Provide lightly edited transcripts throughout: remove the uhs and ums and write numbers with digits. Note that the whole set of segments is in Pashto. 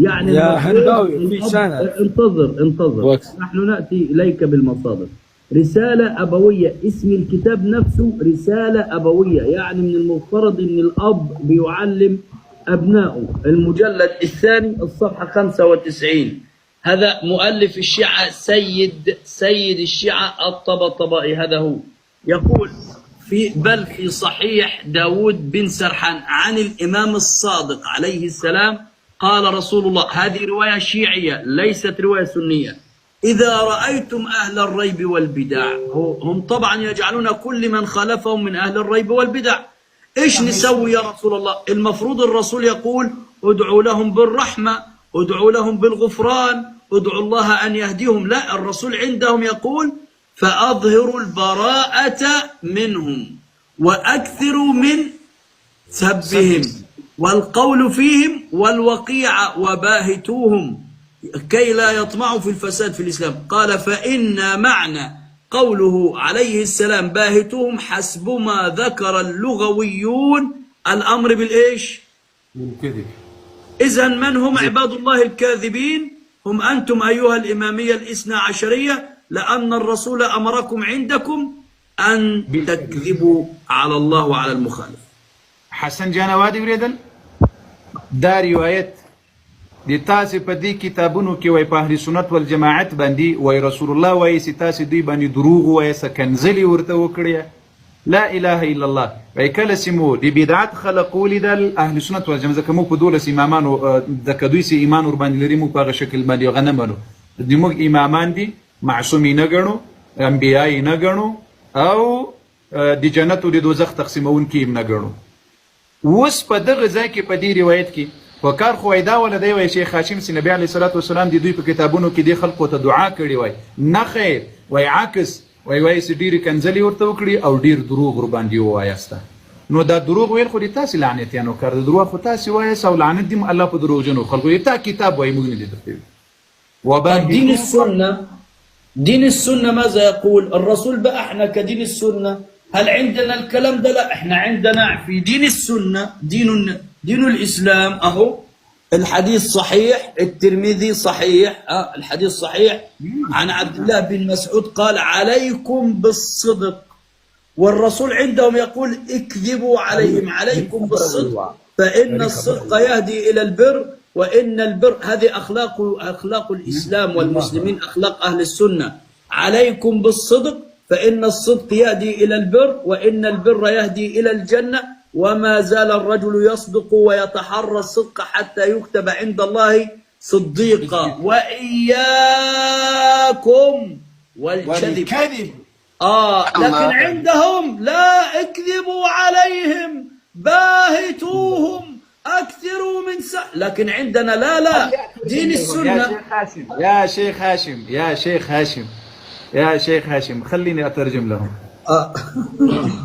يعني يا هنداوي في سنة. انتظر وقت. نحن نأتي إليك بالمصادر. رسالة أبوية، اسم الكتاب نفسه رسالة أبوية، يعني من المفترض أن الأب بيعلم أبنائه. المجلد الثاني الصفحة 95. هذا مؤلف الشيعة سيد الشيعة الطبطبائي، هذا هو يقول في صحيح داود بن سرحان عن الإمام الصادق عليه السلام قال رسول الله، هذه رواية شيعية ليست رواية سنية: إذا رأيتم أهل الريب والبدع، هم طبعا يجعلون كل من خالفهم من أهل الريب والبدع. إيش نسوي يا رسول الله؟ المفروض الرسول يقول ادعوا لهم بالرحمة، ادعوا لهم بالغفران، ادعوا الله أن يهديهم. لا، الرسول عندهم يقول فأظهروا البراءة منهم وأكثروا من سبهم والقول فيهم والوقيعة وباهتوهم كي لا يطمعوا في الفساد في الإسلام. قال فإن معنى قوله عليه السلام باهتوهم حسب ما ذكر اللغويون الأمر بالإيش؟ بالكذب. إذن من هم عباد الله الكاذبين؟ هم أنتم أيها الإمامية الاثنى عشرية، لأن الرسول أمركم عندكم أن تكذبوا على الله وعلى المخالف. حسن جانوادي بريدل دا روايت دي تاسي په دې کتابونو کې وای په اهل سنت والجماعت باندې وای رسول الله وای ستاسي دوی باندې دروغ وای سکنزلی ورته وکړي. لا اله الا الله. وای کله سمو دي بدعت خلقوا لیدل اهل سنت والجماعت ځکه موږ په دولس امامانو د کدوې سي ایمان ور باندې لري، موږ په هغه شکل باندې غنمانو دي موږ امامان دي معصومین نه ګڼو، انبیای نه ګڼو، او د جنت او د دوزخ تقسیمون کې نه ګڼو. اوس په دغه ځای کې په دې روایت کې وکار خو ایدا ولدی وای شیخ هاشم سی نبی علیه الصلاه والسلام د دوی په کتابونو کې د خلقو ته دعا کړې وای، نه خیر وای عکس وای ډیر کنځلې ورته وکړي او ډیر دروغ ور باندې وایسته. نو دا دروغ ویل خو د تاسو لعنتیانو کار، د دروغ خو تاسو وای او لعنت دي الله په دروغجنو خلقو ته کتاب وای موږ نه دي درته. دين السنة ماذا يقول الرسول بقى؟ احنا كدين السنة هل عندنا الكلام ده؟ لا، احنا عندنا في دين السنة دين الإسلام أهو الحديث صحيح، الترمذي صحيح، الحديث صحيح عن عبد الله بن مسعود قال عليكم بالصدق، والرسول عندهم يقول اكذبوا عليهم، عليكم بالصدق فإن الصدق يهدي إلى البر، وإن البر هذه أخلاق الإسلام والمسلمين، أخلاق أهل السنة. عليكم بالصدق فإن الصدق يهدي إلى البر، وإن البر يهدي إلى الجنة، وما زال الرجل يصدق ويتحرى الصدق حتى يكتب عند الله صديقا. وإياكم والكذب. لكن عندهم لا، اكذبوا عليهم باهتوهم أكثروا من لكن عندنا لا دين السنة. يا شيخ هاشم خليني أترجم لهم.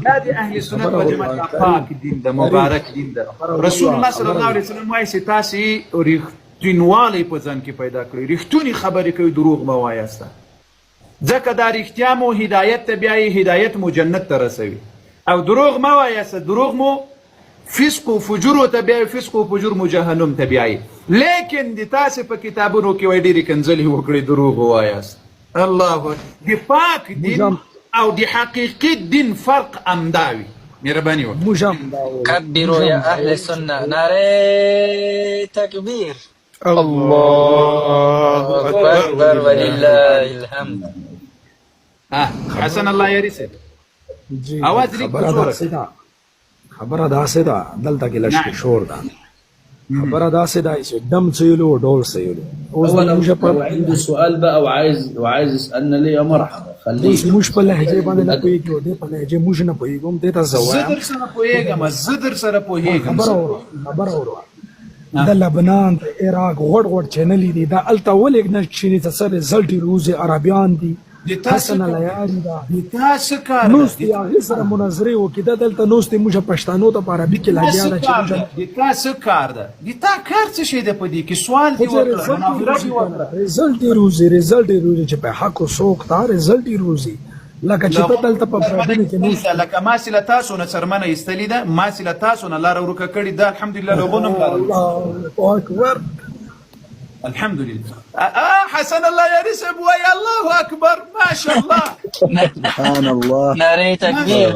هذه أهل السنة والجماعة پاک دین ده، مبارک دین ده. رسول الله صلی الله علیه وسلم وایي چې تاسې رښتینوالی په ځان کې پیدا کړئ، رښتونی خبرې کوي، دروغ مه وایاست، ځکه دا رښتیا مو هدایت ته بیایي، هدایت مو جنت ته رسوي، او دروغ مه وایاست، دروغ مو فسق و فجور ته بیایي، فسق و فجور مو جهنم ته بیایي. لیکن د تاسې په کتابونو کې وایي ډېرې کنځلې وکړئ، دروغ ووایاست. الله د پاک دین او دي حقيقي دين فرق أمداوي ميرباني كبروا يا أهل السنة ناري تكبير. الله أكبر ولله الحمد. حسن الله يرسل أواز لك بصورة خبره داسې ده دلته کې لشکې شور ده، خبره داسې ده چې دم سيلو ډول سيلو. هو عنده سؤال بقى وعايز يسألنا ليه؟ يا مرحبا خليه. موږ په لهجه باندې نه پوهېږو، دې په لهجه موږ نه پوهېږو، دې ته زه وایم زه در سره پوهېږم. خبره وروه د لبنان د عراق غوړ چینلې دي، دا هلته ولې نه کښېني ته څه رزلټ یې روزي عربیان دي، حسن لیاري ده، دا څه کار نوستې هغې سره مناظرې وکړي. دا دلته نوستې موږ پښتانو ته په عربي کې لګیا ده چې دا څه کار ده، دا کار څه شی ده په دې کې؟ سوال دې وکړه، رزلټ یې روزي چې په حقو څوک ته رزلټ یې روزي، لکه چې ته دلته په پردنې کې نوست. لکه ما چې له تاسو نه څرمنه ایستلې ده، ما چې له تاسو نه لاره ورکه کړې ده، الحمدلله لوګو نه الله اکبر. الحمد لله. حسن الله يرسب ويا الله اكبر ما شاء الله. سبحان الله. ناري تكبير.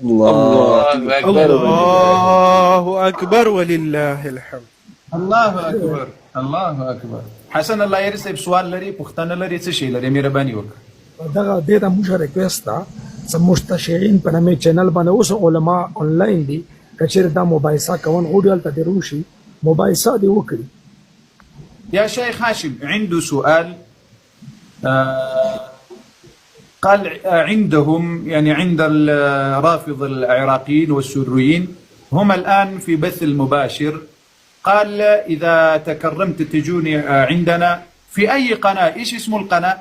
الله أكبر. الله أكبر ولله الحمد. الله اكبر الله اكبر. حسن الله يرسب سوال لري پختنه لري څه شي لري مهرباني وکړه. دغه د ته موږ ریکوست تا سم مستشارین په نامه چینل باندې اوس علما آنلاین دي کچېر دا مباحثه کوون غوډیل ته دروشي مباحثه دی وکړي. يا شيخ هاشم عنده سؤال. قال عندهم يعني عند الرافض العراقيين والسوريين هم الآن في بث المباشر. قال إذا تكرمت تجوني عندنا في أي قناة. إيش اسم القناة؟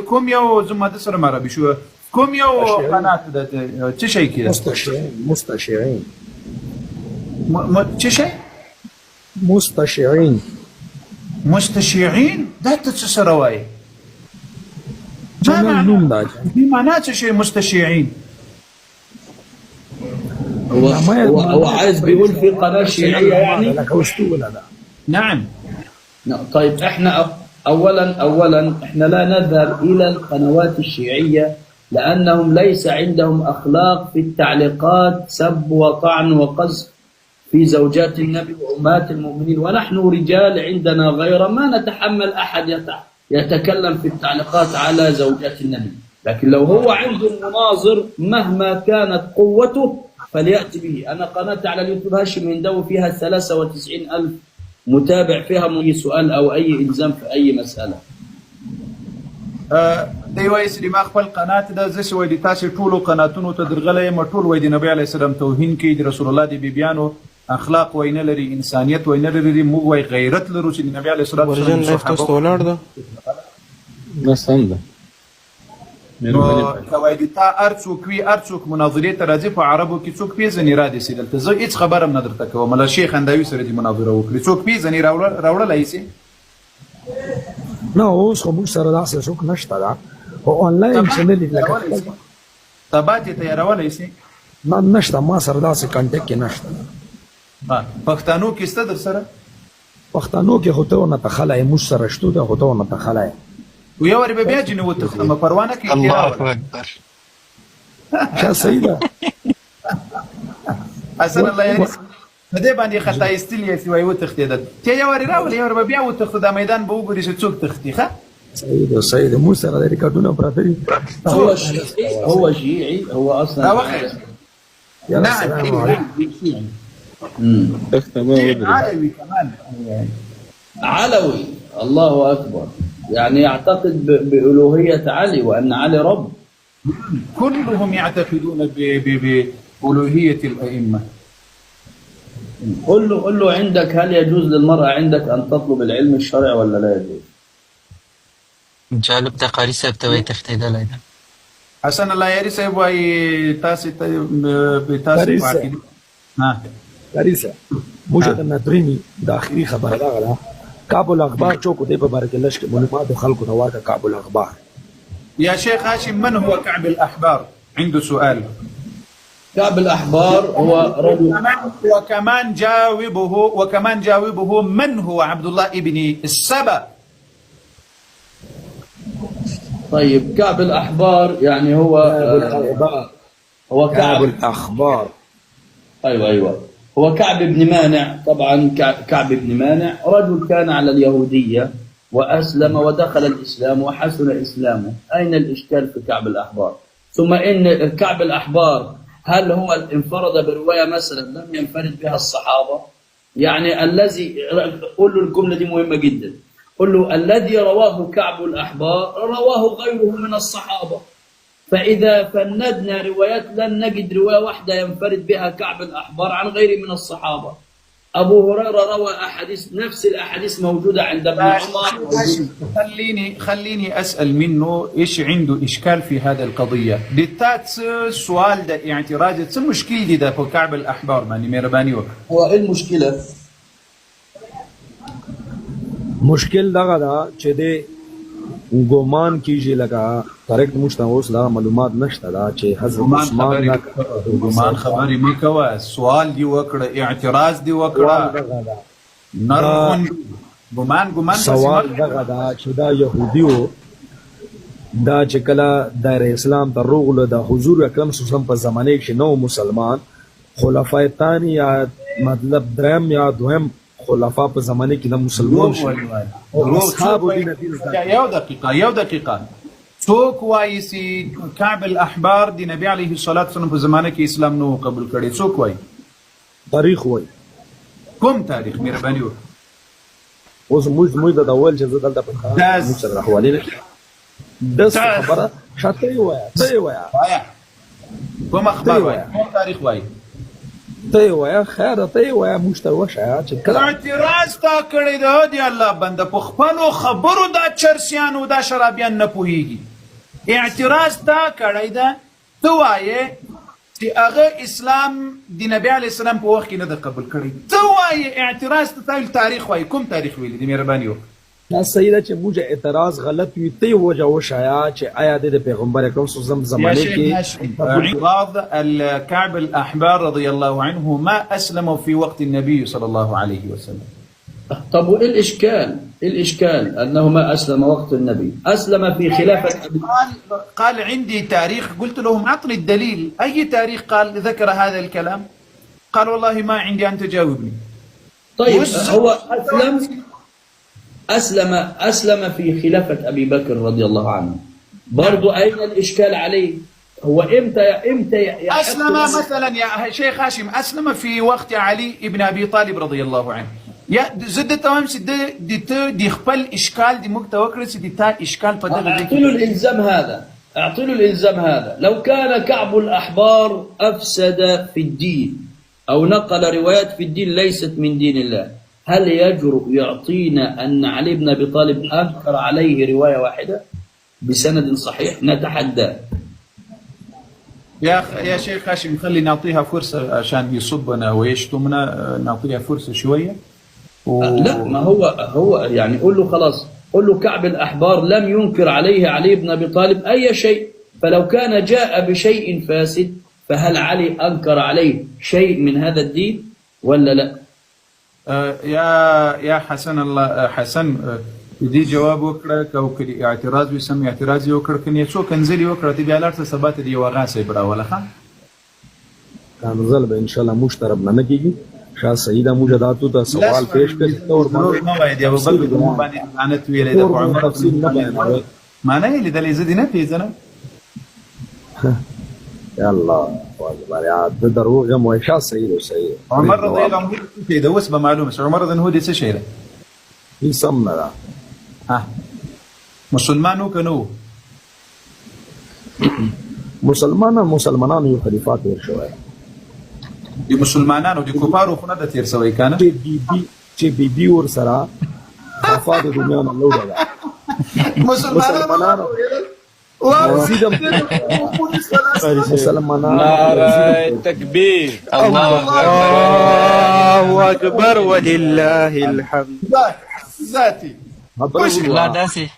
كم يو زم تسر مرة بشو كم يو قناة تشي كذا مستشارين تشي مستشيعين ده تتسر رواية ما معناته شيء مستشيعين. هو عايز بيقول في قناة شيعية يعني. نعم. طيب احنا اولا احنا لا نذهب الى القنوات الشيعية لانهم ليس عندهم اخلاق في التعليقات سب وطعن وقذف في زوجات النبي وامهات المؤمنين، ونحن رجال عندنا غير ما نتحمل احد يتكلم في التعليقات على زوجات النبي. لكن لو هو عنده مناظر مهما كانت قوته فليأتي به. أنا قناة على اليوتيوب هاشم هنداوي فيها 93,000 متابع، فيها أي سؤال أو أي إلزام في أي مسألة. دی وایي چې ما خپل قنات ده زه چې وایي د تاسې ټولو قناتونو ته درغلی یم، ټول وایي د نبي علیه السلام توهین کوي، د رسول الله د بیبیانو اخلاق وایي نه لري، انسانیت وایي نه لري، موږ وایي غیرت لرو چې د نبي علیه السلام ورجن لایف تاسو ته ولاړ ده بس هم ده. نو که وایي د تا هر څوک وي هر څوک مناظرې ته راځي په عربو کې څوک پېژني را دې سي دلته زه هېڅ خبره هم نه درته کوم. له شیخ انداوي سره دې مناظره وکړي څوک پېژني راوړلی سي. نه اوس خو موږ سره داسې څوک نشته ده خو آنلاین چینل یې لکه تبات یې تیارولی سي. نه نشته ما سره داسې کانټیکټ کې نشته. پښتنو کې شته در سره؟ پښتنو کې خو ته ونه تخلی موږ سره شتو ده خو ته ونه تخلی و یو وارې به بیا جنې وتښتمه پروا نه کوي. الله اکبر. چا صحیح ده. حسن الله یعنې په دې باندې خطا ایستلي یې چې وایي وتښتېدل ته یو وارې راولې یو وارې به بیا وتښتو دا میدان به وګوري چې څوک تښتي. ښه صحیح ده موږ سره د ریکارډونه پراته دي. هو شيعي هو اصلا. نعم علوي كمان علوي. الله اكبر. يعني يعتقد بألوهية علي وأن علي رب. كلهم يعتقدون بألوهية الأئمة. قل له عندك هل يجوز للمرأة عندك أن تطلب العلم الشرعي ولا لا يجوز؟ جالب تقاري سبتوي تختيدل أيضا. حسن الله يري سيب واي تاسي بتاسي کاریسه موږ د نادرینی د اخري خبره دا غلا کابل اخبار چوک دی په باره کې لږ معلومات خلکو ته ورکړه. کابل اخبار. يا شيخ هاشم من هو كعب الأحبار؟ عنده سؤال. كعب الأحبار هو رجل. وكمان جاوبه من هو عبد الله ابن السبا. طيب كعب الأحبار يعني هو كعب الأخبار. أيوة هو كعب بن مانع. طبعا كعب بن مانع رجل كان على اليهودية وأسلم ودخل الإسلام وحسن إسلامه. أين الإشكال في كعب الأحبار؟ ثم إن كعب الأحبار هل هو انفرد برواية مثلا لم ينفرد بها الصحابة؟ يعني الذي قل له الجملة دي مهمة جدا. قل له الذي رواه كعب الأحبار رواه غيره من الصحابة. فإذا فندنا روايات لن نجد رواية واحدة ينفرد بها كعب الأحبار عن غيره من الصحابة. أبو هريرة روى أحاديث نفس الأحاديث موجودة عند ابن عمر. خليني أسأل منه إيش عنده إشكال في هذا القضية. ديتات سؤال ده اعتراض څه مشكلة دي ده په كعب الأحبار باندې مهرباني وکړه. هو إيه المشكلة؟ مشکل دغه دا چې د ګومان کیږي لکه کریکټ موږ اوس دا معلومات نشته دا چې حضرت عثمان ګومان خبرې مې کوه سوال دی وکړه اعتراض دی وکړه ګمان سوال دغه دا چې دا يهودي وو دا چې کله دایره اسلام ته راغله د حضور اکرم صلی الله علیه وسلم په زمانه کې نو مسلمان خلفای ثانی یا مطلب درم یا دویم خلفا په زمانه کې د مسلمان شو او اصحاب دین یو دقیقه څوک وایي چې کعب الاحبار د نبی علیه الصلاة والسلام په زمانه کې اسلام نو قبول کړي؟ څوک وایي؟ تاریخ وایي. کوم تاریخ؟ مهرباني وکړه. اوس موږ د اول چې زه دلته په خاطر سره حواله نه د خبره شاته وایا کوم اخبار وایي؟ کوم تاریخ وایي؟ ته وایا خیر ته وایا موږ ته وشه چې کله اعتراض تا کړی دی دی الله بنده په خپلو خبرو دا چرسیانو دا شرابیان نه پوهیږي. اعتراض تا کړی ده ته وایې چې هغه اسلام د نبی علیه السلام په وخت کې نه ده قبول کړی. ته وایې اعتراض ته تاریخ وایي. کوم تاریخ ویلی دی؟ مهرباني وکړه. دا صحیح ده چې موږ اعتراض غلط وي ته وجه وشایا چې آیا د پیغمبر اکرم صلی الله علیه وسلم زمانه کې عراض الكعب الاحبار رضي الله عنه ما اسلموا في وقت النبي صلى الله عليه وسلم. طب وايه الاشكال؟ الاشكال انه ما اسلم وقت النبي، اسلم في خلافه قال عندي تاريخ. قلت لهم اعطني الدليل. اي تاريخ قال ذكر هذا الكلام؟ قال والله ما عندي، انت جاوبني. طيب هو أسلم في خلافة أبي بكر رضي الله عنه. برضو أين الإشكال عليه؟ هو إمتى أسلم مثلا يا شيخ هاشم، أسلم في وقت علي ابن أبي طالب رضي الله عنه. يا زد تمام سد دي خپل إشكال دي مكتوكرس دي تا إشكال فدغ. أعطيله الإلزام هذا. لو كان كعب الأحبار أفسد في الدين أو نقل روايات في الدين ليست من دين الله، هل يجرؤ يعطينا أن علي بن أبي طالب أنكر عليه رواية واحدة بسند صحيح؟ نتحدى. يا شيخ هاشم خلي نعطيها فرصة عشان يصبنا ويشتمنا، نعطيها فرصة شوية. لا ما هو يعني قول له خلاص، قل له كعب الأحبار لم ينكر عليه علي بن أبي طالب أي شيء، فلو كان جاء بشيء فاسد فهل علي أنكر عليه شيء من هذا الدين ولا لا؟ يا حسن الله حسن دې جواب وکړه کو کړي اعتراض وسم اعتراض یو کړ کني څو کنځلي وکړه ته بیا لارته ثبات دی وغه سي برا ولا خان کنځل به ان شاء الله مشترب نه کیږي. شاه سیدا موجوداتو ته سوال پیش کړي او نو وای دی او بل باندې لعنت ویلې د عمر تفصیل نه بیان معنی لیدلې زدي نه پیژنه. يا الله اكبر يا عبد دروغ مو شاه سيد وسيد عمر رضي الله عنه ده وس بمعلومه عمر رضي الله عنه دي څه شي ده يسمى ها مسلمانو کنو مسلمانانو یو خلیفات ورشوي دي مسلمانانو دي کفارو خو نه د تیر سوي کنه چې بي ور سره خفاده دنیا نه لوړه مسلمانانو نعرة تكبير الله أكبر ولله الحمد. ذاتي لا داسي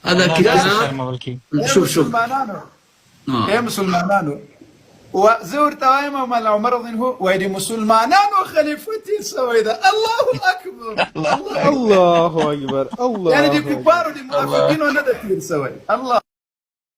هذا كتاب شوف يا مسلمانانو وزور توايما مال عمر رضي الله عنه ويدي مسلمانان وخليفتي سويدا. الله اكبر الله اكبر الله يعني دي كبار ودي موافقين وندى سوي الله